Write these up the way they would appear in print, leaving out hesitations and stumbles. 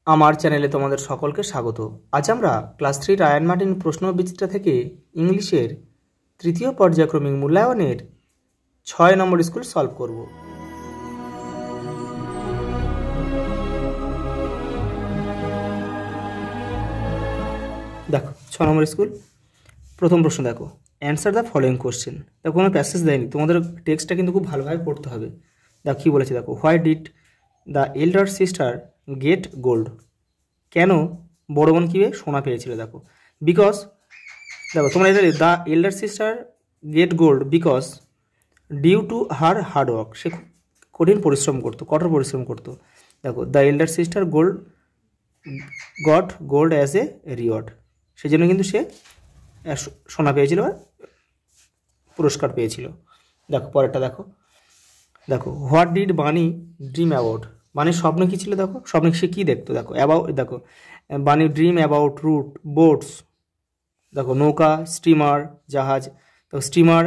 আমার চ্যানেলে তোমাদের সকলকে স্বাগত। আজ আমরা ক্লাস 3 রায়ান মার্টিন প্রশ্নবিচিত্রা থেকে ইংলিশের তৃতীয় পর্যায়ক্রমিক মূল্যায়নের 6 নম্বর স্কুল সলভ করব। দেখো 6 নম্বর স্কুল, প্রথম প্রশ্ন দেখো, অ্যান্সার দ্য ফলোয়িং কোশ্চেন। দেখো কোনো প্যাসেজ দেয়নি, তোমাদের টেক্সটটা কিন্তু খুব ভালোভাবে পড়তে হবে। দেখো কী বলেছে, দেখো why did the elder sister get gold? কেন বড় বোন কীভাবে সোনা পেয়েছিল? দেখো বিকজ, দেখো তোমরা এটা the elder sister get gold because due to her hard work, সে কঠিন পরিশ্রম করতো, কঠোর পরিশ্রম করতো। দেখো the elder sister got gold as a reward, সেই জন্য কিন্তু সে সোনা পেয়েছিল বা পুরস্কার পেয়েছিল। দেখো পরেরটা দেখো, দেখো হোয়াট ডিড বানি ড্রিম অ্যাবাউট? বানির স্বপ্ন কী ছিল? দেখো স্বপ্নে সে কী দেখতো? দেখো দেখো বানি ড্রিম অ্যাবাউট রুট বোটস, দেখো নৌকা, স্টিমার জাহাজ, দেখো স্টিমার,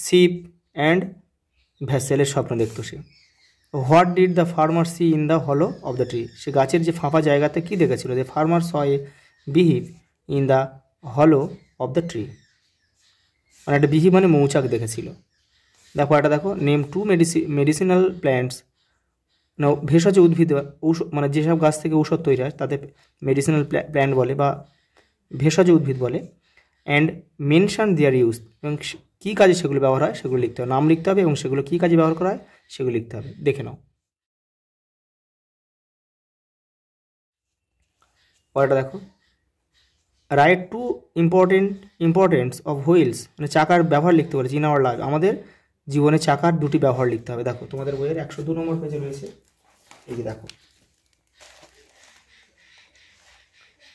শিপ অ্যান্ড ভ্যাসেলের স্বপ্ন দেখতো সে। What did the farmer see in the hollow of the tree? সে গাছের যে ফাঁপা জায়গাতে কী দেখেছিল? The farmer saw a beehive in the hollow of the tree, মানে একটা বিহি মানে মৌচাক দেখেছিল। দেখো এটা দেখো নেম টু মেডিসিনাল প্ল্যান্টস, না ভেষজ উদ্ভিদ মানে যেসব গাছ থেকে ঔষধ তৈরি হয় তাতে মেডিসিনাল প্ল্যান্ট বলে বা ভেষজ উদ্ভিদ বলে। অ্যান্ড মেনশন দেয়ার ইউজ, এবং কী কাজে সেগুলো ব্যবহার হয় সেগুলো লিখতে হবে, নাম লিখতে হবে এবং সেগুলো কী কাজে ব্যবহার করা হয় সেগুলো লিখতে হবে। দেখে নাও পরেরটা দেখো, write two importance of wheels, মানে চাকার ব্যবহার লিখতে বলেছে ইন আওয়ার লাইফ, আমাদের জীবনে চাকার দুটি ব্যবহার লিখতে হবে। দেখো তোমাদের বইয়ের 102 নম্বর পেজে রয়েছে, এই যে দেখো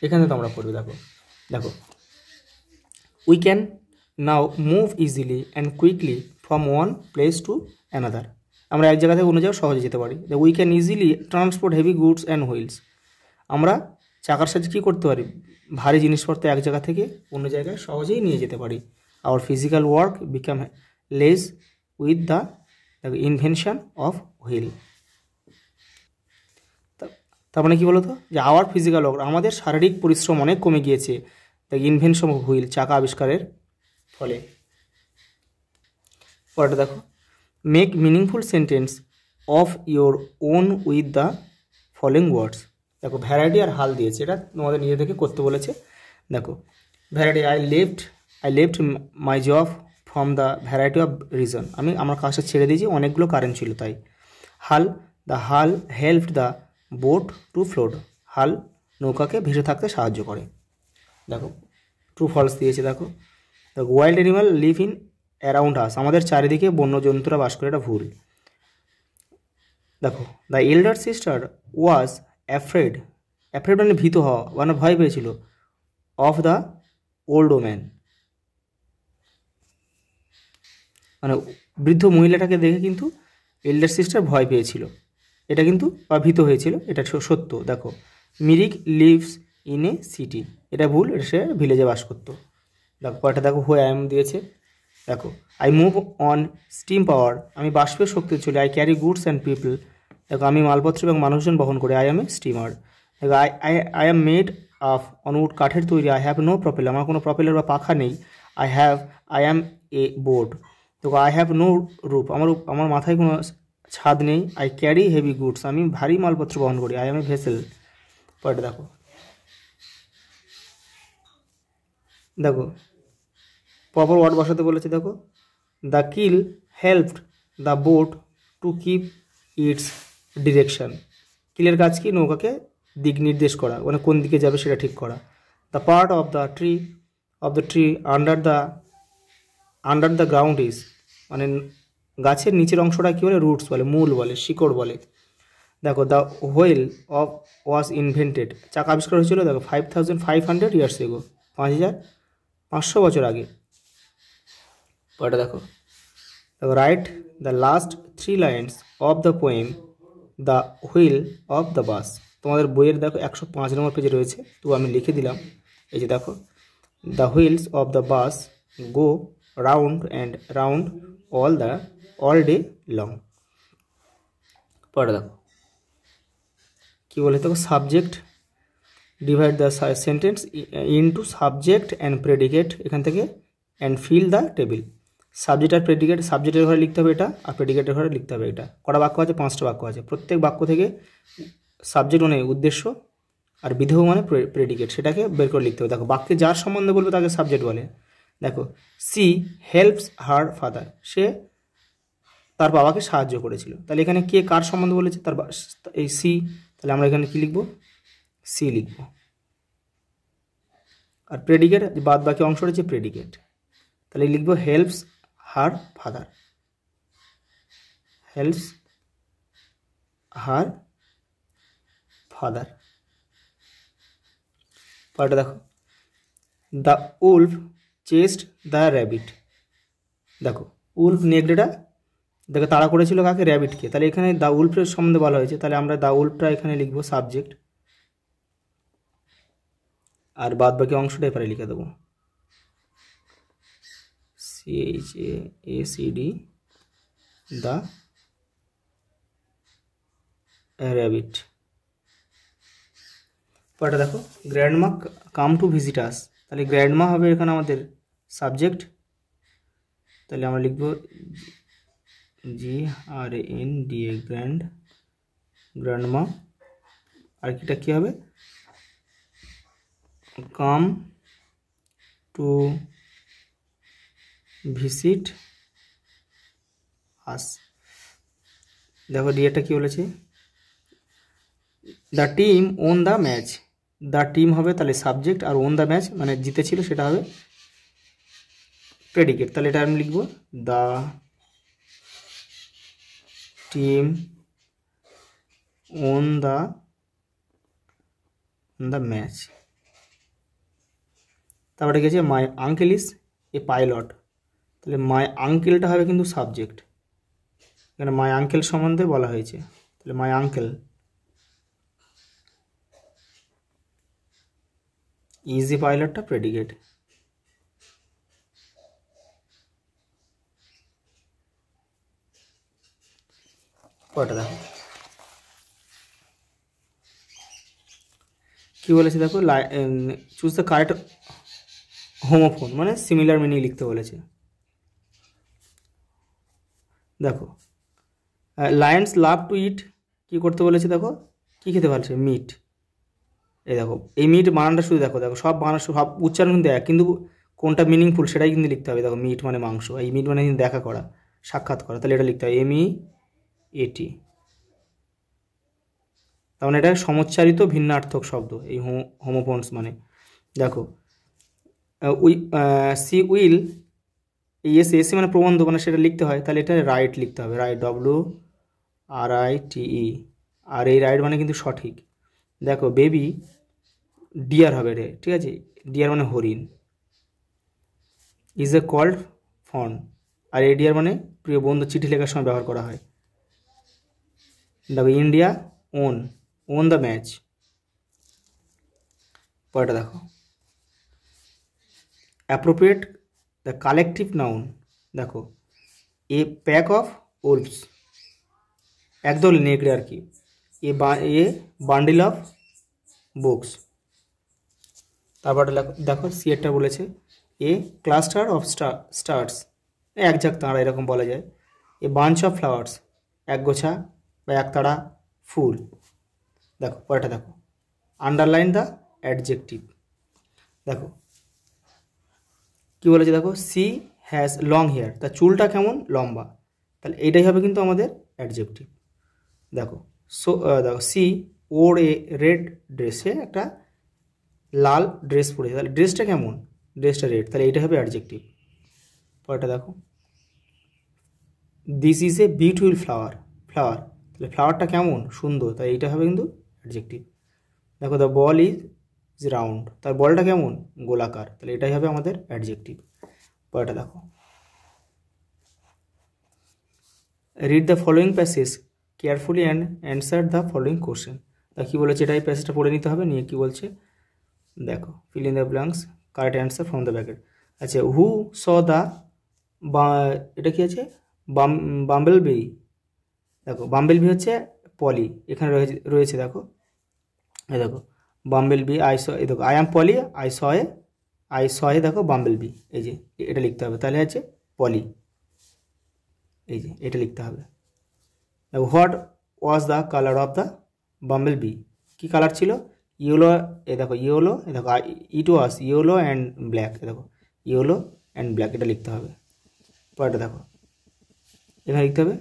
এখানে তোমরা পড়বে। দেখো দেখো we can now move easily and quickly from one place to another, আমরা এক জায়গা থেকে অন্য জায়গায় সহজে যেতে পারি। We can easily transport heavy goods and wheels, আমরা চাকার সাহায্যে কী করতে পারি? ভারী জিনিসপত্র এক জায়গা থেকে অন্য জায়গায় সহজেই নিয়ে যেতে পারি। Our physical work become less with the invention of wheel. তার মানে কী বলো তো, যে আওয়ার ফিজিক্যাল ওয়ার্ক, আমাদের শারীরিক পরিশ্রম অনেক কমে গিয়েছে দ্য ইনভেনশন অফ হুইল, চাকা আবিষ্কারের ফলে। পরেটা দেখো, make meaningful sentence of your own with the following words. দেখো ভ্যারাইটি আর হাল দিয়েছে, এটা তোমাদের নিজে থেকে করতে বলেছে। দেখো variety, I left my job from the variety of reason, আমি আমার কাজটা ছেড়ে দিয়েছি অনেকগুলো কারণ ছিল তাই। হাল, দ্য হাল helped the boat two float, হাল নৌকাকে ভেসে থাকতে সাহায্য করে। দেখো ট্রু ফলস দিয়েছে। দেখো the wild animal live in around us, আমাদের চারিদিকে বন্য জন্তুরা বাস করে, এটা ভুল। দেখো the elder sister was afraid মানে ভীত হওয়া, মানে ভয় পেয়েছিল, অফ দ্য ওল্ড ওম্যান, মানে বৃদ্ধ মহিলাটাকে দেখে কিন্তু এল্ডার সিস্টার ভয় পেয়েছিল, এটা কিন্তু বা ভীত হয়েছিল, এটা সত্য। দেখো Mirik lives in a city, এটা ভুল, এটা সে ভিলেজে বাস করতো। দেখো কয়টা দেখো হু আই এম দিয়েছে। দেখো I move on steam power, আমি বাষ্পের শক্তি চলি। I carry goods and people, দেখো আমি মালপত্র এবং মানুষজন বহন করি। I am a steamer. দেখো I am made of on wood, কাঠের তৈরি। আই হ্যাভ নো প্রপেলার, আমার কোনো প্রপেলার বা পাখা নেই। আই অ্যাম এ বোর্ড, দেখো আই হ্যাভ নো রুফ, আমার মাথায় কোনো ছাদ নেই। আই ক্যারি হেভি গুডস, আমি ভারী মালপত্র বহন করি। I am a vessel. পরেটা দেখো, দেখো প্রপার ওয়ার্ড বসাতে বলেছে। দেখো the keel helped the boat to keep its direction, কিলের কাজ কি? নৌকাকে দিক নির্দেশ করা, মানে কোন দিকে যাবে সেটা ঠিক করা। The part of the tree under the ground is, মানে গাছের নিচের অংশটা কী বলে? রুটস বলে, মূল বলে, শিকড় বলে। দেখো দ্য হুইল ওয়াজ ইনভেন্টেড, চাকা আবিষ্কার হয়েছিল দেখো 5500 ইয়ার্স এগো, 5500 বছর আগে। পরেটা দেখো, write the last 3 lines of the poem the wheel of the bus, তোমাদের বইয়ের দেখো 105 নম্বর পেজে রয়েছে, তো আমি লিখে দিলাম। এই যে দেখো the wheels of the bus go round and round all day long. পরে দেখো কী বলে দেখো subject, divide the sentence into subject and predicate এখান থেকে and fill the table. Subject আর প্রেডিকেট, সাবজেক্টের ঘরে লিখতে হবে এটা, আর প্রেডিকেটের ঘরে লিখতে হবে এটা। কটা বাক্য আছে? 5টা বাক্য আছে। প্রত্যেক বাক্য থেকে সাবজেক্ট মানে উদ্দেশ্য আর বিধেয় মানে প্রেডিকেট, সেটাকে বের করে লিখতে হবে। দেখো বাক্যে যার সম্বন্ধে বলবে তাকে সাবজেক্ট বলে। দেখো সি হেল্পস হার ফাদার, সে তার বাবাকে সাহায্য করেছিল। তাহলে এখানে কে কার সম্বন্ধে বলেছে? এই সি। তাহলে আমরা এখানে কি লিখব? সি লিখব। আর প্রেডিকেট বাদ বাকি অংশ রয়েছে প্রেডিকেট, তাহলে লিখব helps her father, helps her father. পরেরটা দেখো the Wolf chest the rabbit. দেখো উলফ নেগড়েটা দেখো তাড়া করেছিল কাকে? র্যাবিটকে। তাহলে এখানে দ্য উলফের সম্বন্ধে বলা হয়েছে, তাহলে আমরা দ্য উলফটা এখানে লিখবো সাবজেক্ট, আর বাদ বাকি অংশটা এবারে লিখে দেবো CHASED দ্য র্যাবিট। পরেরটা দেখো grandma come to visit us, তাহলে গ্র্যান্ডমা হবে এখানে আমাদের সাবজেক্ট, তাহলে আমরা লিখব GRANDA গ্র্যান্ডমা। আর কিটা কী হবে? Come to visit us. দেখো ডিএটা কী বলেছে? The team won the match, the team হবে তাহলে সাবজেক্ট, আর ওন দ্য ম্যাচ মানে জিতেছিল সেটা হবে প্রেডিকেট। তাহলে এটা আমি লিখব the team won the match. তারপরে গেছে my uncle is a pilot, তাহলে মাই আঙ্কেলটা হবে কিন্তু সাবজেক্ট, এখানে মাই আঙ্কেল সম্বন্ধে বলা হয়েছে, তাহলে মাই আঙ্কেল ইজ এ পাইলটটা প্রেডিকেট। পরেরটা দেখো কী বলেছে? দেখো চুজ দ্য কারেক্ট হোমোফোন মানে সিমিলার মিনিং লিখতে বলেছে। দেখো লায়ন্স লাভ টু ইট, কী করতে বলেছে? দেখো কী খেতে বলছে? মিট। এই দেখো এই মিট বানানটা শুধু দেখো, দেখো সব বানান সব উচ্চারণ কিন্তু এক, কিন্তু কোনটা মিনিংফুল সেটাই কিন্তু লিখতে হবে। দেখো মিট মানে মাংস, এই মিট মানে কিন্তু দেখা করা, সাক্ষাৎ করা, তাহলে এটা লিখতে হবে MEAT। তার মানে এটা সমচ্চারিত ভিন্নার্থক শব্দ এই হোমোফোনস মানে। দেখো সি উইল, এই এসে মানে প্রবন্ধ মানে সেটা লিখতে হয়, তাহলে এটা রাইট লিখতে হবে, রাইট WRITE, আর এই রাইট মানে কিন্তু সঠিক। দেখো বেবি ডিয়ার হবে রে, ঠিক আছে? ডিয়ার মানে হরিণ। ইজ এ কল্ড ফন, আর এই ডিয়ার মানে প্রিয় বন্ধু, চিঠি লেখার সময় ব্যবহার করা হয়। দেখো ইন্ডিয়া ওন দ্য ম্যাচ। পরেরটা দেখো অ্যাপ্রোপ্রিয়েট দ্য কালেকটিভ নাউন। দেখো এ প্যাক অফ ওলভস, একদল নেকড়ে আর কি। এ বান্ডিল অফ বুকস। তারপরে দেখো সিয়েরটা বলেছে এ ক্লাস্টার অফ স্টার্স, এক ঝাঁক তাঁরা এরকম বলা যায়। এ বাঞ্চ অফ ফ্লাওয়ার্স, একগোছা বা একতাড়া ফুল। দেখো পরেরটা দেখো আন্ডারলাইন দ্য অ্যাডজেক্টিভ। দেখো কী বলেছে? দেখো সি হ্যাজ লং হেয়ার, তার চুলটা কেমন? লম্বা, তাহলে এইটাই হবে কিন্তু আমাদের অ্যাডজেক্টিভ। দেখো দেখো সি ওর এ রেড ড্রেসে, একটা লাল ড্রেস পরেছে, তাহলে ড্রেসটা কেমন? ড্রেসটা রেড, তাহলে এইটা হবে অ্যাডজেক্টিভ। পরেরটা দেখো this is a beautiful flower, তাহলে ফ্লাওয়ারটা কেমন? সুন্দর, তাই এইটা হবে কিন্তু অ্যাডজেক্টিভ। দেখো দ্য বল ইজ রাউন্ড, তার বলটা কেমন? গোলাকার, তাহলে এটাই হবে আমাদের অ্যাডজেক্টিভ। পরেরটা দেখো read the following passage carefully and answer the following question. তা কী বলেছে? এটাই প্যাসেজটা পড়ে নিতে হবে, নিয়ে কী বলছে দেখো fill in the blanks, correct answer from the bracket. আচ্ছা হু স দ্য, এটা কি আছে? Bumble bee. দেখো বাম্বেল বি হচ্ছে পলি, এখানে রয়েছে দেখো এই দেখো বাম্বেল বি আই স, এই দেখো I am poly I saw এ দেখো বাম্বেল বি, এই যে এটা লিখতে হবে, তাহলে আছে পলি, এই যে এটা লিখতে হবে। দেখো what was the colour of the bumble bee, কী কালার ছিল? ইয়েলো, এ দেখো ইয়েলো, এ দেখো it was yellow and black, এ দেখো ইয়েলো অ্যান্ড ব্ল্যাক, এটা লিখতে হবে। পরেরটা দেখো এখানে লিখতে হবে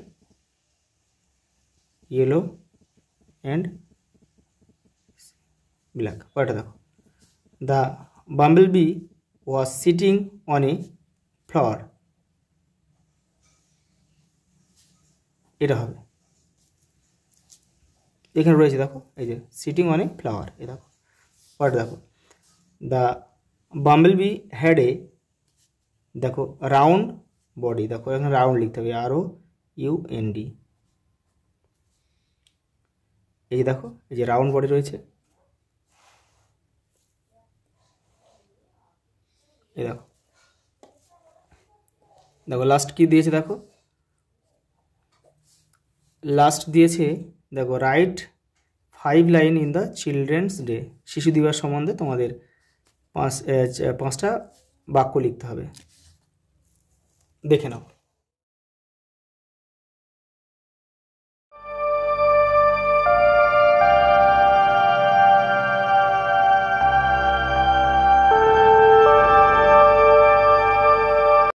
ইয়েলো অ্যান্ড ব্ল্যাক। পরেরটা দেখো the bumble bee was sitting on a flower, এটা হবে। এখানে রয়েছে দেখো এই যে সিটিং অন এ ফ্লাওয়ার, এ দেখো। পরেরটা দেখো the bumble bee had a, দেখো রাউন্ড বডি, দেখো এখানে রাউন্ড লিখতে হবে ROUND, এই যে দেখো এই যে রাউন্ড বডি রয়েছে, এই দেখো। দেখো লাস্ট কি দিয়েছে, দেখো লাস্ট দিয়েছে দেখো right 5 line in the children's day, শিশু দিবস সম্বন্ধে তোমাদের 5টা বাক্য লিখতে হবে, দেখে নাও।